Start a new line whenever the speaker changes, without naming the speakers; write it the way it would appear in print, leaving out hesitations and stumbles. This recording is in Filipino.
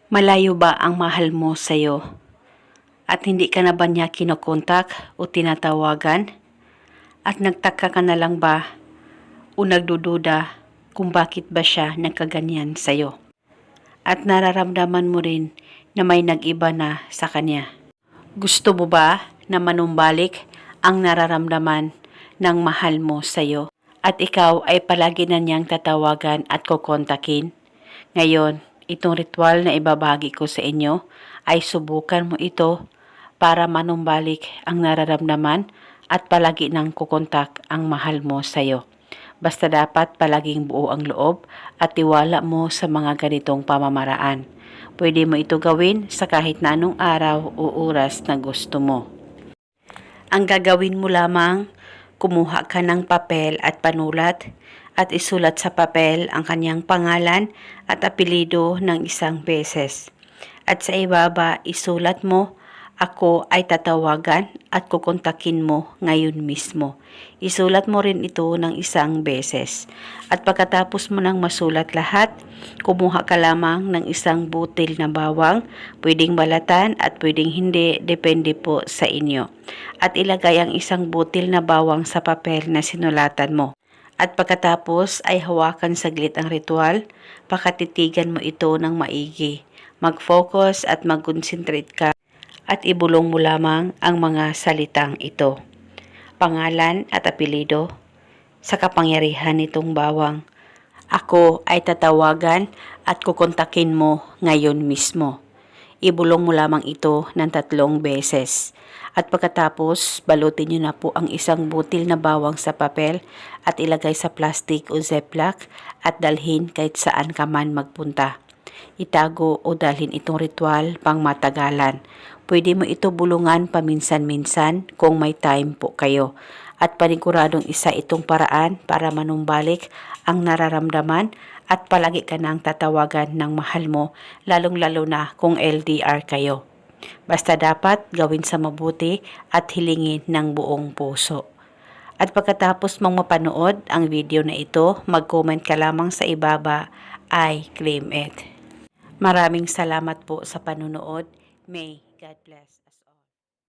Malayo ba ang mahal mo sa'yo? At hindi ka na ba niya kinokontak o tinatawagan? At nagtaka ka na lang ba o nagdududa kung bakit ba siya nagkaganyan sa'yo? At nararamdaman mo rin na may nag-iba na sa kanya. Gusto mo ba na manumbalik ang nararamdaman ng mahal mo sa'yo? At ikaw ay palagi na niyang tatawagan at kukontakin? Ngayon, itong ritual na ibabagi ko sa inyo ay subukan mo ito para manumbalik ang nararamdaman at palagi nang kukontak ang mahal mo sa'yo. Basta dapat palaging buo ang loob at tiwala mo sa mga ganitong pamamaraan. Pwede mo ito gawin sa kahit na anong araw o oras na gusto mo. Ang gagawin mo lamang, kumuha ka ng papel at panulat at isulat sa papel ang kanyang pangalan at apelyido ng isang beses. At sa ibaba, isulat mo, ako ay tatawagan at kukontakin mo ngayon mismo. Isulat mo rin ito ng isang beses. At pagkatapos mo nang masulat lahat, kumuha ka lamang ng isang butil na bawang, pwedeng balatan at pwedeng hindi, depende po sa inyo. At ilagay ang isang butil na bawang sa papel na sinulatan mo. At pagkatapos ay hawakan saglit ang ritual, pakatitigan mo ito ng maigi. Mag-focus at mag-concentrate ka at ibulong mo lamang ang mga salitang ito. Pangalan at apelyido sa kapangyarihan nitong bawang. Ako ay tatawagan at kukontakin mo ngayon mismo. Ibulong mo lamang ito ng 3 beses. At pagkatapos, balutin nyo na po ang isang butil na bawang sa papel at ilagay sa plastic o ziplock at dalhin kahit saan ka man magpunta. Itago o dalhin itong ritual pang matagalan. Pwede mo ito bulungan paminsan-minsan kung may time po kayo. At paniguradong isa itong paraan para manumbalik ang nararamdaman at palagi ka nang tatawagan ng mahal mo, lalong-lalo na kung LDR kayo. Basta dapat gawin sa mabuti at hilingin ng buong puso. At pagkatapos mong mapanood ang video na ito, mag-comment ka lamang sa ibaba, I claim it. Maraming salamat po sa panunood. May God bless.